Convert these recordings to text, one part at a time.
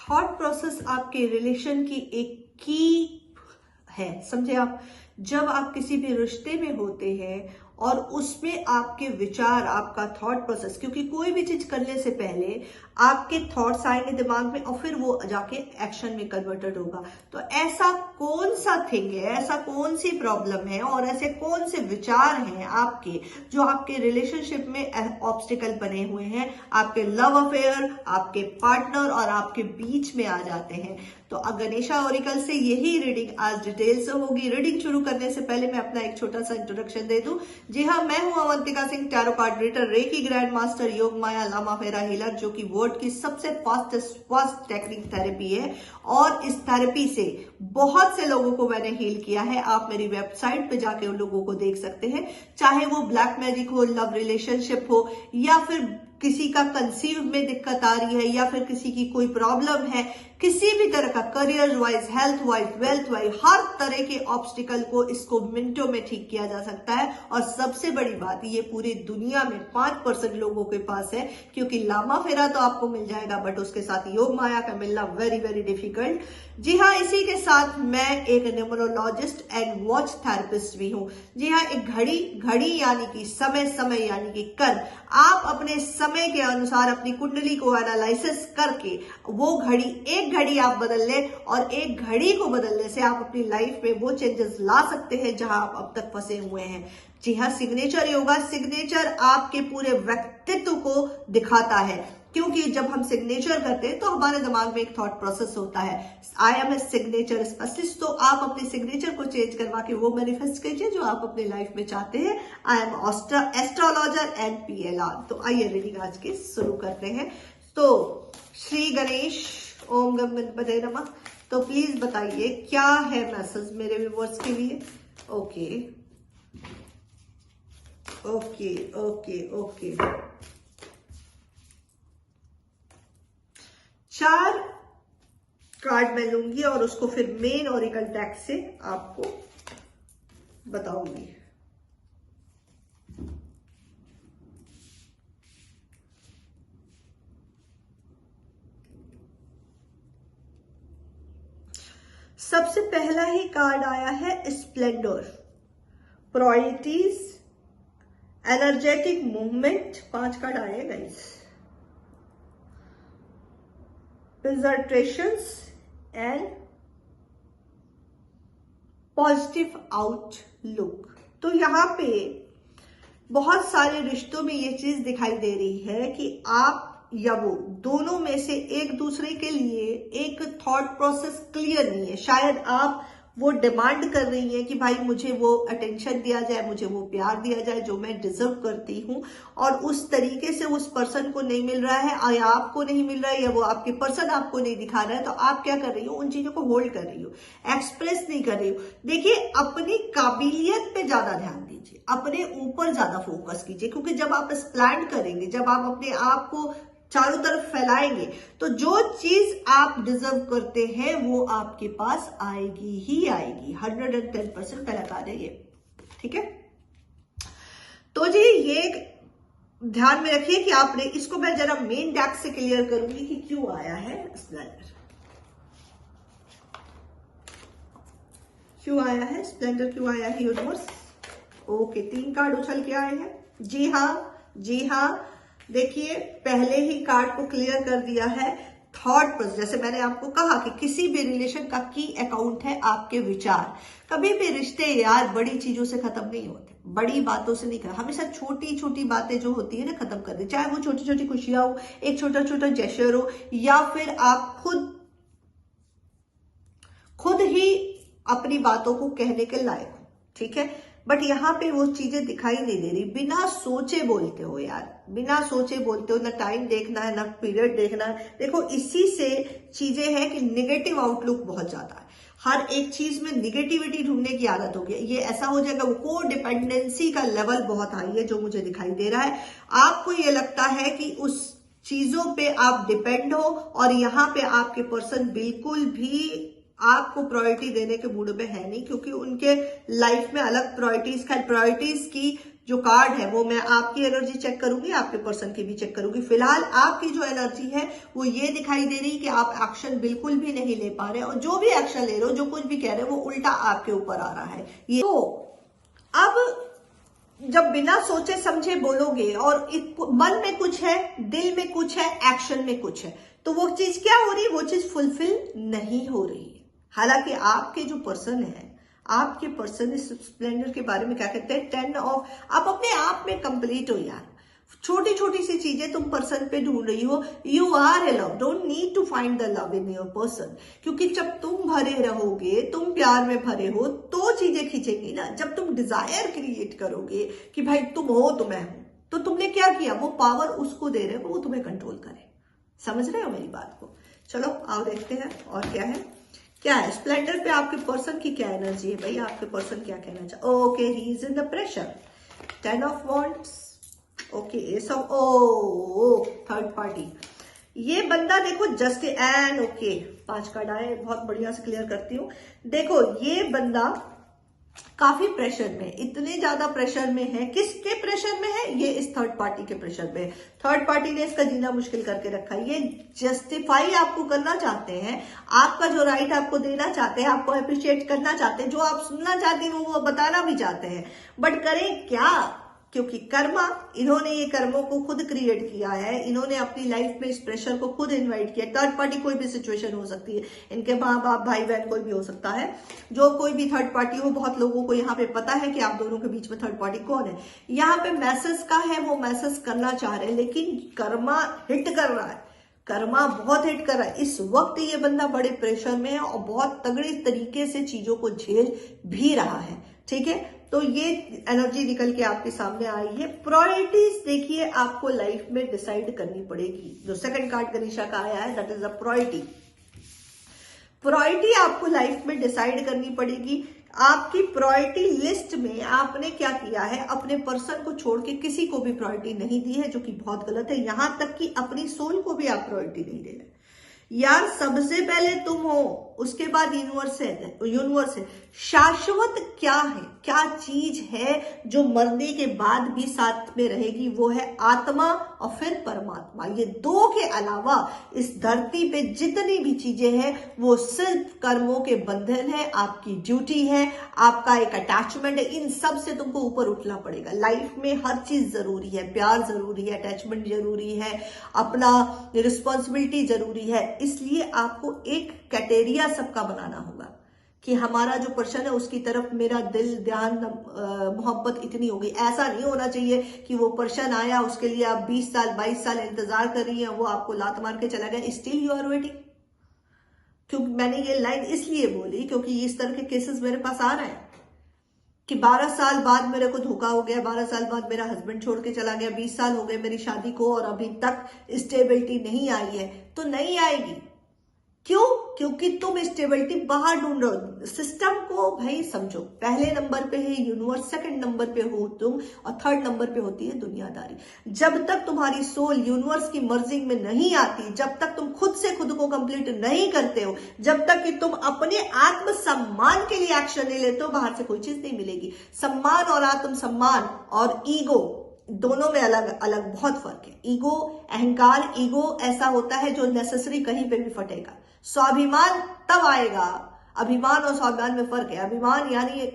Thought process आपके relation की एक की है। समझे आप, जब आप किसी भी रिश्ते में होते हैं और उसमें आपके विचार, आपका थॉट प्रोसेस, क्योंकि कोई भी चीज करने से पहले आपके थॉट्स आएंगे दिमाग में और फिर वो जाके एक्शन में कन्वर्टेड होगा। तो ऐसा कौन सा थिंग है, ऐसा कौन सी प्रॉब्लम है और ऐसे कौन से विचार हैं आपके जो आपके रिलेशनशिप में ऑब्स्टिकल बने हुए हैं, आपके लव अफेयर, आपके पार्टनर और आपके बीच में आ जाते हैं। तो गणेशा ओरिकल से यही रीडिंग आज डिटेल से होगी। रीडिंग शुरू करने से पहले मैं अपना एक छोटा सा इंट्रोडक्शन दे दूं। जी हाँ, मैं हूं Avantika Singh, tarot card reader, reiki grand master, योग माया लामा फेरा हीलर, जो कि वर्ल्ड की सबसे फास्ट टेक्निक थेरेपी है। और इस थेरेपी से बहुत से लोगों को मैंने हील किया है। आप मेरी वेबसाइट पे जाके उन लोगों को देख सकते हैं, चाहे वो ब्लैक मैजिक हो, लव रिलेशनशिप हो, या फिर किसी का कंसीव में दिक्कत आ रही है, या फिर किसी की कोई प्रॉब्लम है, किसी भी तरह का career wise, health wise, wealth wise, हर तरह के ऑब्स्टिकल को इसको मिनटों में ठीक किया जा सकता है। और सबसे बड़ी बात, ये पूरी दुनिया में 5% लोगों के पास है, क्योंकि लामा फेरा तो आपको मिल जाएगा बट उसके साथ योग माया का मिलना वेरी वेरी डिफिकल्ट। जी हाँ, इसी के साथ मैं एक न्यूमरोलॉजिस्ट एंड वॉच थेरेपिस्ट भी हूँ। जी हाँ, एक घड़ी यानी कि समय यानी कि कर्म, आप अपने समय के अनुसार अपनी कुंडली को एनालिसिस करके वो एक घड़ी आप बदल लें, और एक घड़ी को बदलने से आप अपनी लाइफ में वो चेंजेस ला सकते हैं जहां आप अब तक फंसे हुए हैं। जी हाँ, सिग्नेचर योगा, सिग्नेचर आपके पूरे व्यक्तित्व को दिखाता है, क्योंकि जब हम सिग्नेचर करते हैं तो हमारे दिमाग में एक थॉट प्रोसेस होता है, I am a signature specialist. तो आप अपने सिग्नेचर को चेंज करवा के वो मैनिफेस्ट कीजिए जो आप अपने लाइफ में चाहते हैं। I am astrologer and PLR। तो आइए रीडिंग आज की शुरू करते हैं। तो श्री गणेश ओम गम गणपते नमः। तो प्लीज बताइए क्या है मैसेज मेरे व्यूअर्स के लिए। Okay okay okay okay, 4 card मैं लूंगी और उसको फिर मेन ओरेकल डेक से आपको बताऊंगी। सबसे पहला ही कार्ड आया है Splendor, priorities, energetic movement. 5 card आए हैं guys, presentations and positive outlook. तो यहाँ पे बहुत सारे रिश्तों में ये चीज दिखाई दे रही है कि आप या वो दोनों में से एक दूसरे के लिए एक थॉट प्रोसेस क्लियर नहीं है। शायद आप वो डिमांड कर रही है कि भाई मुझे वो अटेंशन दिया जाए, मुझे वो प्यार दिया जाए जो मैं डिजर्व करती हूँ, और उस तरीके से उस पर्सन को नहीं मिल रहा है, या आपको नहीं मिल रहा है, या वो आपके पर्सन आपको नहीं दिखा रहा है। तो आप क्या कर रही हो, उन चीजों को होल्ड कर रही हो, एक्सप्रेस नहीं कर रही हो। देखिए, अपनी काबिलियत पे ज्यादा ध्यान दीजिए, अपने ऊपर ज्यादा फोकस कीजिए, क्योंकि जब आप एक्सप्लैंड करेंगे, जब आप अपने आप को चारों तरफ फैलाएंगे, तो जो चीज आप डिजर्व करते हैं वो आपके पास आएगी ही आएगी। 110% गलत आ जाएगी, ठीक है। तो जी ये ध्यान में रखिए कि आपने इसको, मैं जरा मेन डेक से क्लियर करूंगी कि क्यों आया है स्प्लेंडर, क्यों आया है स्प्लेंडर, क्यों आया है यूनिवर्स। ओके, 3 कार्ड उछल के आए हैं। जी हाँ, देखिए पहले ही कार्ड को क्लियर कर दिया है। थॉट प्रोसेस, जैसे मैंने आपको कहा कि किसी भी रिलेशन का की अकाउंट है आपके विचार। कभी भी रिश्ते यार बड़ी चीजों से खत्म नहीं होते, बड़ी बातों से नहीं खत्म, हमेशा छोटी छोटी बातें जो होती है ना खत्म कर दे। चाहे वो छोटी छोटी खुशियां हो, एक छोटा छोटा जेस्चर हो, या फिर आप खुद ही अपनी बातों को कहने के लायक हो, ठीक है। बट यहाँ पे वो चीजें दिखाई नहीं दे रही। बिना सोचे बोलते हो यार, बिना सोचे बोलते हो, ना टाइम देखना है ना पीरियड देखना है। देखो, इसी से चीजें हैं कि निगेटिव आउटलुक बहुत ज्यादा है, हर एक चीज में निगेटिविटी ढूंढने की आदत हो गई। ये ऐसा हो जाएगा, वो को डिपेंडेंसी का लेवल बहुत हाई है जो मुझे दिखाई दे रहा है। आपको ये लगता है कि उस चीजों पे आप डिपेंड हो, और यहाँ पे आपके पर्सन बिल्कुल भी आपको प्रायोरिटी देने के मूड में है नहीं, क्योंकि उनके लाइफ में अलग प्रायोरिटीज की जो कार्ड है वो मैं आपकी एनर्जी चेक करूंगी, आपके पर्सन की भी चेक करूंगी। फिलहाल आपकी जो एनर्जी है वो ये दिखाई दे रही कि आप एक्शन बिल्कुल भी नहीं ले पा रहे, और जो भी एक्शन ले रहे हो, जो कुछ भी कह रहे हो, वो उल्टा आपके ऊपर आ रहा है। ये तो अब जब बिना सोचे समझे बोलोगे और मन में कुछ है, दिल में कुछ है, एक्शन में कुछ है, तो वो चीज क्या हो रही है? वो चीज फुलफिल नहीं हो रही है। हालांकि आपके जो पर्सन है, आपके पर्सन इस स्प्लेंडर के बारे में क्या कहते हैं? 10 ऑफ, आप अपने आप में कंप्लीट हो यार। छोटी छोटी सी चीजें तुम पर्सन पे ढूंढ रही हो। You are a love, don't need to find the love in your person, क्योंकि जब तुम भरे रहोगे, तुम प्यार में भरे हो, तो चीजें खींचेंगी ना। जब तुम डिजायर क्रिएट करोगे कि भाई तुम हो तो मैं हूं, तो तुमने क्या किया? वो पावर उसको दे रहे हो, वो तुम्हें कंट्रोल करे। समझ रहे हो मेरी बात को? चलो आओ देखते हैं और क्या है। क्या है स्प्लेंडर पे आपके पर्सन की क्या एनर्जी है भाई? आपके पर्सन क्या कहना चाहते? Okay, he is in the pressure. 10 of wands, okay, ace of, oh third party. ये बंदा देखो जस्ट एंड ओके, 5 कार्ड आए, बहुत बढ़िया से क्लियर करती हूँ। देखो ये बंदा काफी प्रेशर में, इतने ज्यादा प्रेशर में है। किसके प्रेशर में है? ये इस थर्ड पार्टी के प्रेशर में। थर्ड पार्टी ने इसका जीना मुश्किल करके रखा है। ये जस्टिफाई आपको करना चाहते हैं, आपका जो राइट आपको देना चाहते हैं, आपको अप्रिशिएट करना चाहते हैं, जो आप सुनना चाहते हैं वो बताना भी चाहते हैं, बट करें क्या? क्योंकि कर्मा, इन्होंने ये कर्मों को खुद क्रिएट किया है, इन्होंने अपनी लाइफ में इस प्रेशर को खुद इन्वाइट किया। थर्ड पार्टी कोई भी सिचुएशन हो सकती है, इनके माँ बाप, भाई बहन, कोई भी हो सकता है। जो कोई भी थर्ड पार्टी हो, बहुत लोगों को यहाँ पे पता है कि आप दोनों के बीच में थर्ड पार्टी कौन है। यहाँ पे मैसेज का है, वो मैसेज करना चाह रहे हैं, लेकिन कर्मा हिट कर रहा है, कर्मा बहुत हिट कर रहा है। इस वक्त ये बंदा बड़े प्रेशर में है और बहुत तगड़े तरीके से चीजों को झेल भी रहा है। ठीक है, तो ये एनर्जी निकल के आपके सामने आई है। प्रायोरिटीज देखिए, आपको लाइफ में डिसाइड करनी पड़ेगी। जो सेकंड कार्ड गणेशा का आया है, that is a priority. Priority आपको लाइफ में डिसाइड करनी पड़ेगी। आपकी प्रायोरिटी लिस्ट में आपने क्या किया है? अपने पर्सन को छोड़ के किसी को भी प्रायोरिटी नहीं दी है, जो कि बहुत गलत है। यहां तक कि अपनी सोल को भी आप प्रायोरिटी नहीं दे रहे यार। सबसे पहले तुम हो, उसके बाद यूनिवर्स है। यूनिवर्स है, शाश्वत क्या है, क्या चीज है जो मरने के बाद भी साथ में रहेगी? वो है आत्मा और फिर परमात्मा। ये दो के अलावा इस धरती पे जितनी भी चीजें हैं वो सिर्फ कर्मों के बंधन है, आपकी ड्यूटी है, आपका एक अटैचमेंट है। इन सब से तुमको ऊपर उठना पड़ेगा। लाइफ में हर चीज जरूरी है, प्यार जरूरी है, अटैचमेंट जरूरी है, अपना रिस्पॉन्सिबिलिटी जरूरी है। इसलिए आपको एक क्राइटेरिया सबका बनाना होगा कि हमारा जो पर्सन है उसकी तरफ मेरा दिल, ध्यान, मोहब्बत इतनी होगी। ऐसा नहीं होना चाहिए कि वो पर्सन आया, उसके लिए आप 20 साल 22 साल इंतजार कर रही हैं, वो आपको लात मार के चला गया, स्टिल यू आर वेटिंग। क्योंकि मैंने ये लाइन इसलिए बोली क्योंकि इस तरह के केसेस मेरे पास आ रहे हैं कि 12 साल बाद मेरे को धोखा हो गया, 12 साल बाद मेरा हस्बैंड छोड़ के चला गया, 20 साल हो गए मेरी शादी को और अभी तक स्टेबिलिटी नहीं आई है। तो नहीं आएगी, क्यों? क्योंकि तुम स्टेबिलिटी बाहर ढूंढ रहे हो। सिस्टम को भाई समझो, पहले नंबर पे है यूनिवर्स, सेकंड नंबर पे हो तुम, और थर्ड नंबर पे होती है दुनियादारी। जब तक तुम्हारी सोल यूनिवर्स की मर्जी में नहीं आती, जब तक तुम खुद से खुद को कंप्लीट नहीं करते हो, जब तक कि तुम अपने आत्म सम्मान के लिए एक्शन नहीं लेते हो, बाहर से कोई चीज नहीं मिलेगी। सम्मान और आत्म सम्मान और ईगो दोनों में अलग अलग बहुत फर्क है। ईगो, अहंकार, ईगो ऐसा होता है जो नेसेसरी कहीं पे भी फटेगा। स्वाभिमान तब आएगा। अभिमान और स्वाभिमान में फर्क है। अभिमान यानी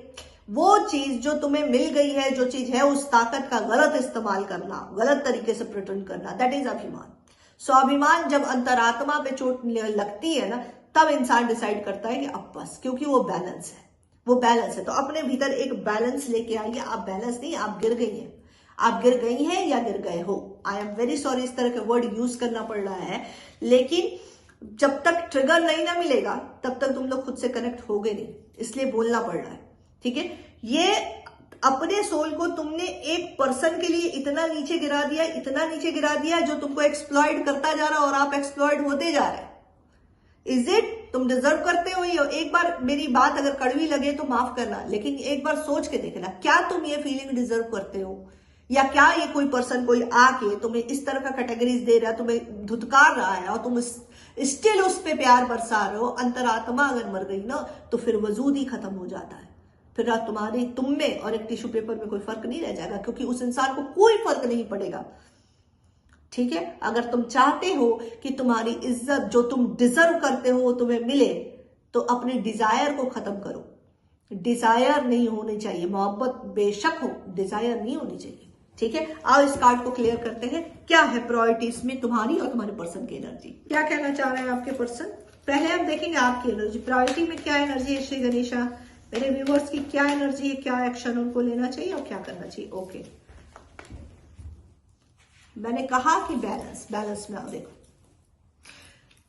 वो चीज जो तुम्हें मिल गई है, जो चीज है, उस ताकत का गलत इस्तेमाल करना, गलत तरीके से प्रिटेंड करना, दैट इज अभिमान। स्वाभिमान जब अंतरात्मा पे चोट लगती है ना, तब इंसान डिसाइड करता है कि अब बस, क्योंकि वो बैलेंस है, वो बैलेंस है। तो अपने भीतर एक बैलेंस लेके आइए। आप बैलेंस नहीं, आप गिर गई हैं, आप गिर गई हैं या गिर गए हो। आई एम वेरी सॉरी इस तरह के वर्ड यूज करना पड़ रहा है, लेकिन जब तक ट्रिगर नहीं ना मिलेगा तब तक तुम लोग खुद से कनेक्ट होगे नहीं, इसलिए बोलना पड़ रहा है। ठीक है, ये अपने सोल को तुमने एक पर्सन के लिए इतना नीचे गिरा दिया, इतना नीचे गिरा दिया, जो तुमको एक्सप्लॉइट करता जा रहा और आप एक्सप्लॉइट होते जा रहे। Is it? तुम डिजर्व करते हो ये? एक बार मेरी बात अगर कड़वी लगे तो माफ करना, लेकिन एक बार सोच के देखना, क्या तुम ये फीलिंग डिजर्व करते हो? या क्या ये कोई पर्सन, कोई आके तुम्हें इस तरह का कैटेगरीज दे रहा है, तुम्हें धुतकार रहा है और तुम स्टिल उस पे प्यार बरसा रहे हो? अंतरात्मा अगर मर गई ना तो फिर वजूद ही खत्म हो जाता है। फिर तुम्हारी तुम में और एक टिश्यू पेपर में कोई फर्क नहीं रह जाएगा, क्योंकि उस इंसान को कोई फर्क नहीं पड़ेगा। ठीक है, अगर तुम चाहते हो कि तुम्हारी इज्जत जो तुम डिजर्व करते हो वो तुम्हें मिले, तो अपने डिजायर को खत्म करो। डिजायर नहीं होनी चाहिए, मोहब्बत बेशक हो, डिजायर नहीं होनी चाहिए। ठीक है, आओ इस कार्ड को क्लियर करते हैं। क्या है प्रायोरिटीज में तुम्हारी और तुम्हारे पर्सन की एनर्जी, क्या कहना चाह रहे हैं आपके पर्सन। पहले हम देखेंगे आपकी एनर्जी, प्रायोरिटी में क्या एनर्जी है श्री गणेशा, मेरे व्यूवर्स की क्या एनर्जी है, क्या एक्शन उनको लेना चाहिए और क्या करना चाहिए। ओके, मैंने कहा कि बैलेंस में आओ। देखो,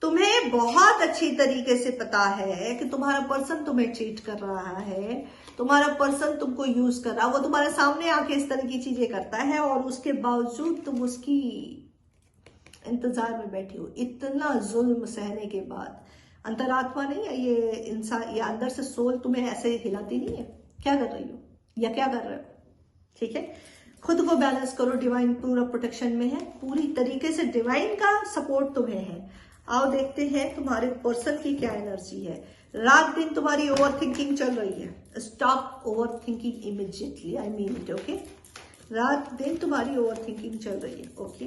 तुम्हें बहुत अच्छी तरीके से पता है कि तुम्हारा पर्सन तुम्हें चीट कर रहा है, तुम्हारा पर्सन तुमको यूज कर रहा है, वो तुम्हारे सामने आके इस तरह की चीजें करता है और उसके बावजूद तुम उसकी इंतजार में बैठी हो। इतना जुल्म सहने के बाद अंतरात्मा नहीं है ये इंसान, ये अंदर से सोल तुम्हें ऐसे हिलाती नहीं है, क्या कर रही हो या क्या कर रहे हो। ठीक है, खुद को बैलेंस करो, डिवाइन पूरा प्रोटेक्शन में है, पूरी तरीके से डिवाइन का सपोर्ट तुम्हें है। आओ देखते हैं तुम्हारे पर्सन की क्या एनर्जी है। रात दिन तुम्हारी ओवर थिंकिंग चल रही है, stop over thinking immediately, I mean it. Okay, रात दिन तुम्हारी ओवर थिंकिंग चल रही है। ओके,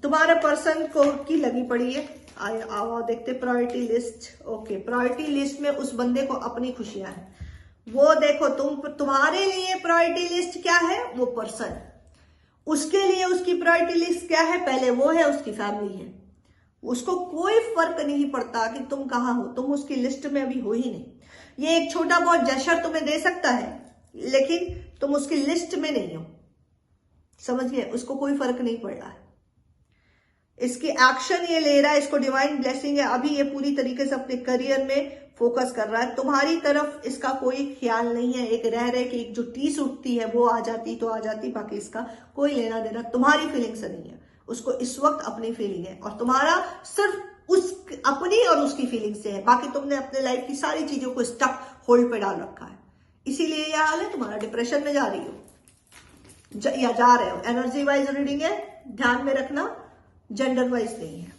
तुम्हारे पर्सन को की लगी पड़ी है। आओ देखते priority list. Okay, priority list में उस बंदे को अपनी खुशियां हैं, वो देखो तुम्हारे लिए प्रायोरिटी लिस्ट क्या है, वो पर्सन, उसके लिए उसकी प्रायोरिटी लिस्ट क्या है, पहले वो है, उसकी फैमिली है। उसको कोई फर्क नहीं पड़ता कि तुम कहाँ हो, तुम उसकी लिस्ट में अभी हो ही नहीं। ये एक छोटा बहुत जेस्चर तुम्हें दे सकता है, लेकिन तुम उसकी लिस्ट में नहीं हो, समझ गए, उसको कोई फर्क नहीं पड़ रहा है। इसकी एक्शन ये ले रहा है, इसको डिवाइन ब्लेसिंग है, अभी ये पूरी तरीके से अपने करियर में फोकस कर रहा है। तुम्हारी तरफ इसका कोई ख्याल नहीं है, एक रह रहे कि एक जो टीस उठती है वो आ जाती तो आ जाती, बाकी इसका कोई लेना देना तुम्हारी फीलिंग से नहीं है। उसको इस वक्त अपनी फीलिंग है और तुम्हारा सिर्फ उस अपनी और उसकी फीलिंग से है। बाकी तुमने अपने लाइफ की सारी चीजों को स्टक होल्ड पे डाल रखा है, इसीलिए यह हाल है। तुम्हारा डिप्रेशन में जा रही हो या जा रहे हो। एनर्जी वाइज रीडिंग है, ध्यान में रखना, जेंडर वाइज नहीं है।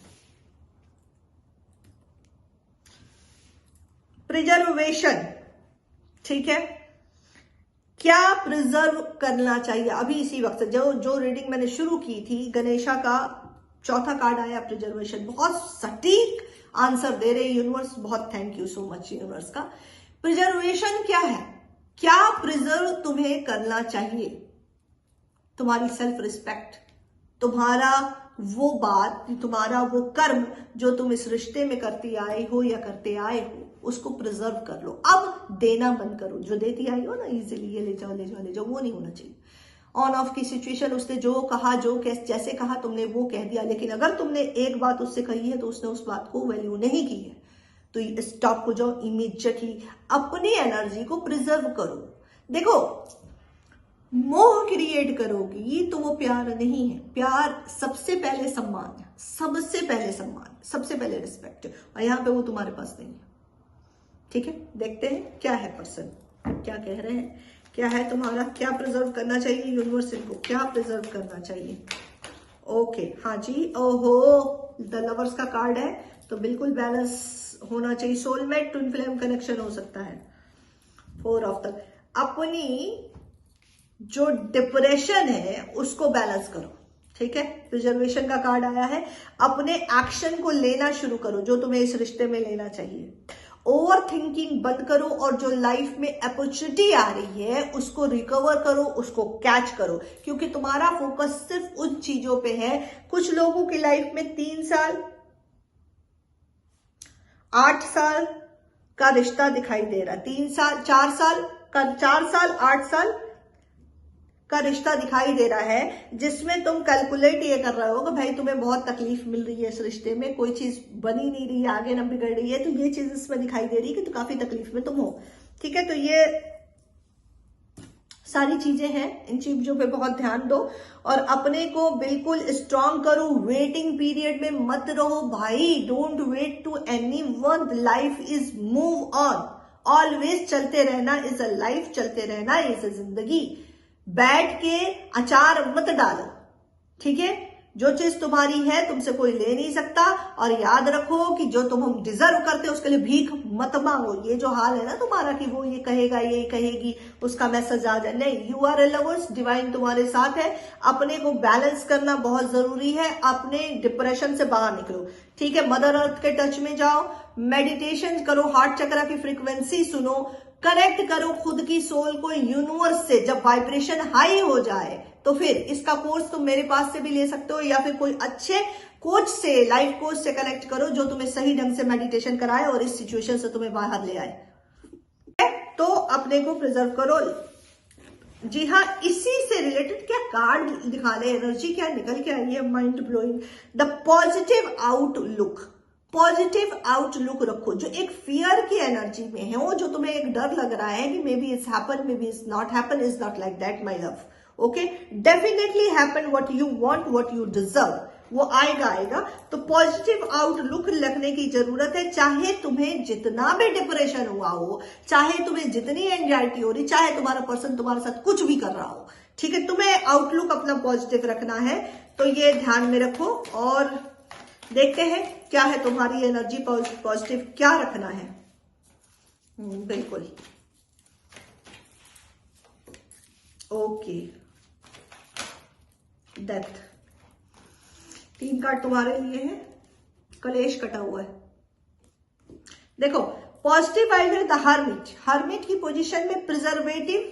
प्रिजर्वेशन, ठीक है, क्या प्रिजर्व करना चाहिए अभी इसी वक्त। जो रीडिंग मैंने शुरू की थी, गणेशा का चौथा कार्ड आया प्रिजर्वेशन, बहुत सटीक आंसर दे रहे यूनिवर्स, बहुत thank you so much universe का। प्रिजर्वेशन क्या है, क्या प्रिजर्व तुम्हें करना चाहिए, तुम्हारी सेल्फ रिस्पेक्ट, तुम्हारा वो बात, तुम्हारा वो कर्म जो तुम इस रिश्ते में करती आए हो या करते आए हो, उसको प्रिजर्व कर लो। अब देना बंद करो, जो देती आई हो ना इजीली, ये ले जाओ ले जाओ ले जाओ, वो नहीं होना चाहिए। ऑन ऑफ की सिचुएशन, उसने जो कहा, जो जैसे कहा तुमने वो कह दिया, लेकिन अगर तुमने एक बात उससे कही है तो उसने उस बात को वैल्यू नहीं की है, तो स्टॉप हो जाओ इमीडिएटली, अपनी एनर्जी को प्रिजर्व करो। देखो, मोह क्रिएट करोगी तो वो प्यार नहीं है। प्यार सबसे पहले सम्मान है, सबसे पहले सम्मान, सबसे पहले रिस्पेक्ट, और यहां पे वो तुम्हारे पास नहीं है। ठीक है, देखते हैं क्या है पर्सन, क्या कह रहे हैं, क्या है तुम्हारा, क्या प्रिजर्व करना चाहिए यूनिवर्स, इनको क्या प्रिजर्व करना चाहिए। ओके, हाँ जी, ओहो, द लवर्स का कार्ड है, तो बिल्कुल बैलेंस होना चाहिए। सोलमेट ट्विन फ्लेम कनेक्शन हो सकता है। 4 ऑफ द, अपनी जो डिप्रेशन है उसको बैलेंस करो। ठीक है, प्रिजर्वेशन का कार्ड आया है, अपने एक्शन को लेना शुरू करो जो तुम्हें इस रिश्ते में लेना चाहिए। ओवर थिंकिंग बंद करो और जो लाइफ में अपॉर्चुनिटी आ रही है उसको रिकवर करो, उसको कैच करो, क्योंकि तुम्हारा फोकस सिर्फ उन चीजों पे है। कुछ लोगों की लाइफ में 3 साल 8 साल का रिश्ता दिखाई दे रहा है, 3 साल 4 साल का, 4 साल 8 साल का रिश्ता दिखाई दे रहा है, जिसमें तुम कैलकुलेट ये कर रहे हो कि भाई तुम्हें बहुत तकलीफ मिल रही है इस रिश्ते में, कोई चीज बनी नहीं रही है, आगे ना बिगड़ रही है, तो ये चीज इसमें दिखाई दे रही है कि तो काफी तकलीफ में तुम हो। ठीक है, तो ये सारी चीजें हैं, इन चीजों पे बहुत ध्यान दो और अपने को बिल्कुल स्ट्रांग करो। वेटिंग पीरियड में मत रहो भाई, don't wait to anyone, life is move on, always चलते रहना इज अ लाइफ, चलते रहना इज अ जिंदगी। बैठ के अचार मत डालो, ठीक है, जो चीज तुम्हारी है तुमसे कोई ले नहीं सकता। और याद रखो कि जो तुम हम डिजर्व करते हो उसके लिए भीख मत मांगो। ये जो हाल है ना तुम्हारा कि वो ये कहेगा ये कहेगी उसका मैसेज आ जाए, नहीं, you are a lovers, divine तुम्हारे साथ है। अपने को बैलेंस करना बहुत जरूरी है, अपने डिप्रेशन से बाहर निकलो, ठीक है। मदर अर्थ के टच में जाओ, मेडिटेशन करो, हार्ट चक्र की फ्रीक्वेंसी सुनो, कनेक्ट करो खुद की सोल को यूनिवर्स से। जब वाइब्रेशन हाई हो जाए तो फिर इसका कोर्स तुम मेरे पास से भी ले सकते हो या फिर कोई अच्छे कोच से, लाइफ कोच से कनेक्ट करो जो तुम्हें सही ढंग से मेडिटेशन कराए और इस सिचुएशन से तुम्हें बाहर ले आए। तो अपने को प्रिजर्व करो। जी हाँ, इसी से रिलेटेड क्या कार्ड दिखा ले, एनर्जी क्या निकल के आई है, mind blowing. The positive outlook, positive outlook रखो। जो एक फियर की एनर्जी में है, वो जो तुम्हें एक डर लग रहा है कि may be it's happen, may be it's not happen, is not like that my love. Okay, definitely happen what you want, what you deserve, वो आएगा आएगा। तो पॉजिटिव आउटलुक रखने की जरूरत है। चाहे तुम्हें जितना भी डिप्रेशन हुआ हो, चाहे तुम्हें जितनी एंजाइटी हो रही, चाहे तुम्हारा पर्सन तुम्हारे साथ कुछ भी कर रहा हो, ठीक है, तुम्हें आउटलुक अपना पॉजिटिव रखना है। तो ये ध्यान में रखो और देखते हैं क्या है तुम्हारी एनर्जी, पॉजिटिव क्या रखना है। बिल्कुल, ओके, डेथ। 3 कार्ड तुम्हारे लिए है, कलेश कटा हुआ है। देखो, पॉजिटिव वाइब है द हर्मिट। हर्मिट की पोजीशन में प्रिजर्वेटिव,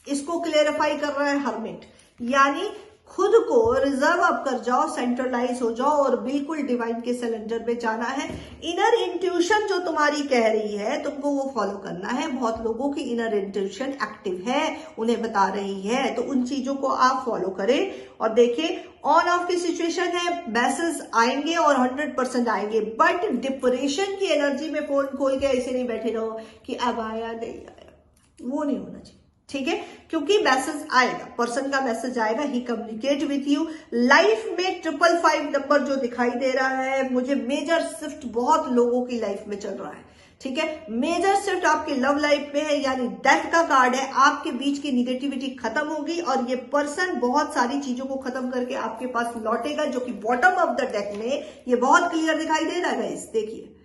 इसको क्लेरिफाई कर रहा है हर्मिट, यानी खुद को रिजर्व अप कर जाओ, सेंट्रलाइज हो जाओ और बिल्कुल डिवाइन के सिलेंडर पे जाना है। इनर इंट्यूशन जो तुम्हारी कह रही है तुमको वो फॉलो करना है। बहुत लोगों की इनर इंट्यूशन एक्टिव है, उन्हें बता रही है, तो उन चीजों को आप फॉलो करें और देखिए। ऑन ऑफ की सिचुएशन है, मैसेज आएंगे और 100% आएंगे, बट डिप्रेशन की एनर्जी में फोन खोल के ऐसे नहीं बैठे रहो कि अब आया नहीं आया, वो नहीं होना चाहिए, ठीक है। क्योंकि मैसेज आएगा, पर्सन का मैसेज आएगा, ही कम्युनिकेट विथ यू। लाइफ में 555 नंबर जो दिखाई दे रहा है मुझे, मेजर शिफ्ट बहुत लोगों की लाइफ में चल रहा है, ठीक है। मेजर शिफ्ट आपके लव लाइफ में है, यानी डेथ का कार्ड है। आपके बीच की निगेटिविटी खत्म होगी और ये पर्सन बहुत सारी चीजों को खत्म करके आपके पास लौटेगा, जो कि बॉटम ऑफ द डेक में ये बहुत क्लियर दिखाई दे रहा है गाइस। देखिए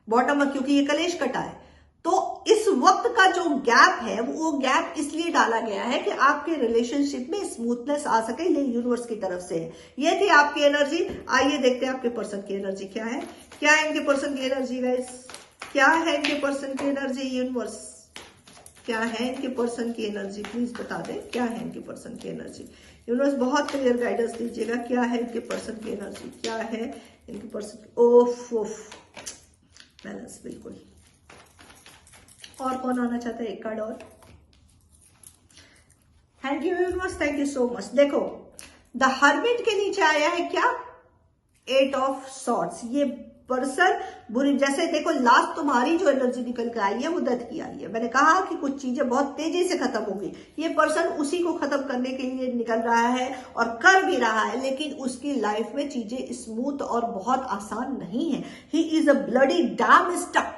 बॉटम ऑफ, क्योंकि ये कलेश कटा है, तो इस वक्त का जो गैप है वो गैप इसलिए डाला गया है कि आपके रिलेशनशिप में स्मूथनेस आ सके, ये यूनिवर्स की तरफ से है। ये थी आपकी एनर्जी। आइए देखते हैं आपके पर्सन की एनर्जी क्या है। क्या है इनके पर्सन की एनर्जी गाइस, क्या है इनके पर्सन की एनर्जी, यूनिवर्स क्या है इनके पर्सन की एनर्जी, प्लीज बता दें क्या है इनके पर्सन की एनर्जी। यूनिवर्स बहुत क्लियर गाइडेंस दीजिएगा, क्या है इनके पर्सन की एनर्जी, क्या है इनके पर्सन। ओफ बैलेंस, बिल्कुल। और कौन आना चाहता है, एक कार्ड और। Thank you universe, thank you so much. देखो द हर्मिट के नीचे आया है क्या, 8 ऑफ सॉर्ड्स। ये पर्सन बुरी, जैसे देखो लास्ट तुम्हारी जो एनर्जी निकल के आई है वो डेथ की आई है। मैंने कहा कि कुछ चीजें बहुत तेजी से खत्म होगी, ये पर्सन उसी को खत्म करने के लिए निकल रहा है और कर भी रहा है, लेकिन उसकी लाइफ में चीजें स्मूथ और बहुत आसान नहीं है। He is a bloody damn stuck,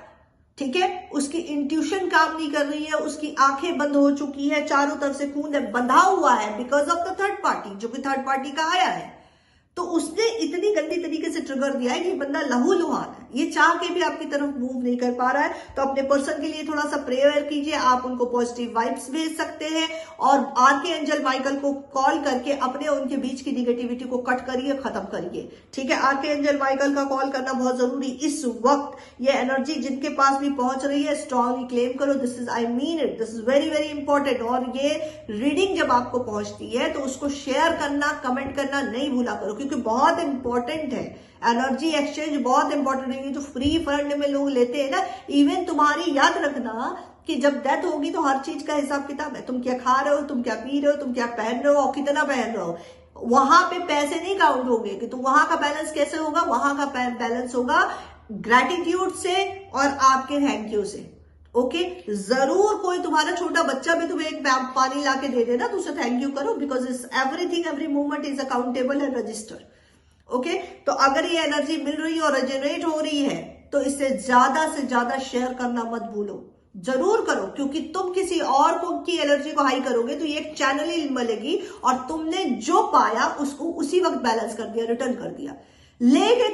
ठीक है। उसकी इंट्यूशन काम नहीं कर रही है, उसकी आंखें बंद हो चुकी है, चारों तरफ से खून है, बंधा हुआ है because of the third party, जो कि थर्ड पार्टी का आया है। तो उसने इतनी गंदी तरीके से ट्रिगर दिया है कि बंदा लहूलुहान है, ये चाह के भी आपकी तरफ मूव नहीं कर पा रहा है। तो अपने पर्सन के लिए थोड़ा सा प्रेयर कीजिए, आप उनको पॉजिटिव वाइब्स भेज सकते हैं और आर्के एंजल माइकल को कॉल करके अपने उनके बीच की निगेटिविटी को कट करिए, खत्म करिए, ठीक है। आर्के एंजल माइकल का कॉल करना बहुत जरूरी इस वक्त। ये एनर्जी जिनके पास भी पहुंच रही है स्ट्रांगली क्लेम करो, this is, I mean it, this is very very important. और ये रीडिंग जब आपको पहुंचती है तो उसको शेयर करना, कमेंट करना नहीं भूला करो, क्योंकि बहुत इंपॉर्टेंट है। एनर्जी एक्सचेंज बहुत इंपॉर्टेंट है। जो फ्री फंड में लोग लेते हैं ना, इवन तुम्हारी, याद रखना कि जब डेथ होगी तो हर चीज का हिसाब किताब है। तुम क्या खा रहे हो, तुम क्या पी रहे हो, तुम क्या पहन रहे हो और कितना पहन रहे हो, वहां पे पैसे नहीं काउंट होंगे कि तुम वहां का बैलेंस कैसे होगा। वहां का बैलेंस होगा ग्रैटिट्यूड से और आपके थैंक यू से। ओके, जरूर कोई तुम्हारा छोटा बच्चा भी तुम्हें एक पानी ला के दे देना तो उसे थैंक यू करो, बिकॉज इस everything, every movement is accountable and register. Okay, तो अगर ये एनर्जी मिल रही है और जनरेट हो रही है तो इसे ज्यादा से ज्यादा शेयर करना मत भूलो, जरूर करो, क्योंकि तुम किसी और को की एनर्जी को हाई करोगे तो ये एक चैनलिंग मिलेगी और तुमने जो पाया उसको उसी वक्त बैलेंस कर दिया, रिटर्न कर दिया। लेके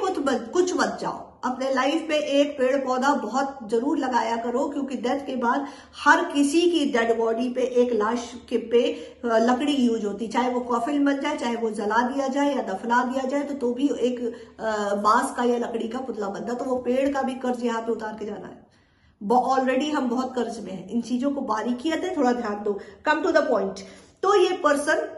कुछ मत जाओ। अपने लाइफ में एक पेड़ पौधा बहुत जरूर लगाया करो, क्योंकि डेथ के बाद हर किसी की डेड बॉडी पे एक लाश के पे लकड़ी यूज होती, चाहे वो कॉफिन बन जाए, चाहे वो जला दिया जाए या दफना दिया जाए, तो भी एक बांस का या लकड़ी का पुतला बनता। तो वो पेड़ का भी कर्ज यहाँ पे उतार के जाना है। ऑलरेडी हम बहुत कर्ज में हैं, इन चीजों को बारीकियत है, थोड़ा ध्यान दो। Come to the point. तो ये पर्सन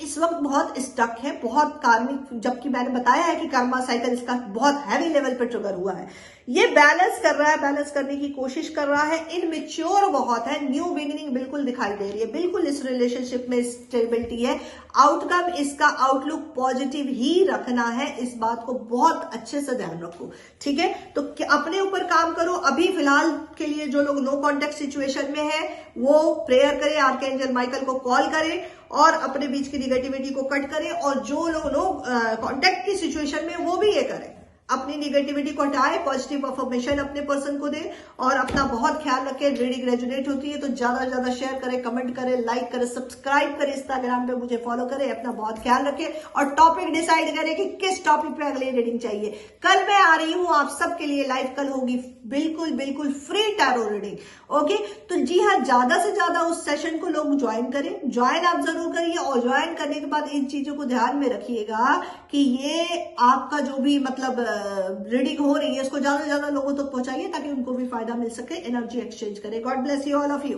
इस वक्त बहुत स्टक है, बहुत कार्मिक, जबकि मैंने बताया है कि कर्मा साइकिल इसका बहुत हैवी लेवल पर ट्रिगर हुआ है। ये बैलेंस कर रहा है, बैलेंस करने की कोशिश कर रहा है, इनमेच्योर बहुत है, न्यू बिगिनिंग बिल्कुल दिखाई दे रही है, बिल्कुल इस रिलेशनशिप में स्टेबिलिटी है, आउटकम इसका आउटलुक पॉजिटिव ही रखना है, इस बात को बहुत अच्छे से ध्यान रखो, ठीक है। तो अपने ऊपर काम करो। अभी फिलहाल के लिए जो लोग नो कॉन्टेक्ट सिचुएशन में है वो प्रेयर करें, आर्कएंजल माइकल को कॉल करें और अपने बीच की निगेटिविटी को कट करें, और जो लोग नो कॉन्टेक्ट की सिचुएशन में वो भी ये करें, अपनी निगेटिविटी को हटाए, पॉजिटिव अफर्मेशन अपने पर्सन को दे और अपना बहुत ख्याल रखें। रीडिंग रेजोनेट होती है तो ज्यादा से ज्यादा शेयर करें, कमेंट करें, लाइक करें, सब्सक्राइब करें, इंस्टाग्राम पे मुझे फॉलो करें, अपना बहुत ख्याल रखें और टॉपिक डिसाइड करें कि किस टॉपिक पे अगली रीडिंग चाहिए। कल मैं आ रही हूं आप सबके लिए लाइव, कल होगी बिल्कुल फ्री टैरो रीडिंग, ओके। तो जी हाँ, ज्यादा से ज्यादा उस सेशन को लोग ज्वाइन करें, ज्वाइन आप जरूर करिए और ज्वाइन करने के बाद इन चीजों को ध्यान में रखिएगा कि ये आपका जो भी मतलब रीडिंग हो रही है उसको ज्यादा से ज्यादा लोगों तक पहुंचाइए ताकि उनको भी फायदा मिल सके, एनर्जी एक्सचेंज करें। God bless you all of you.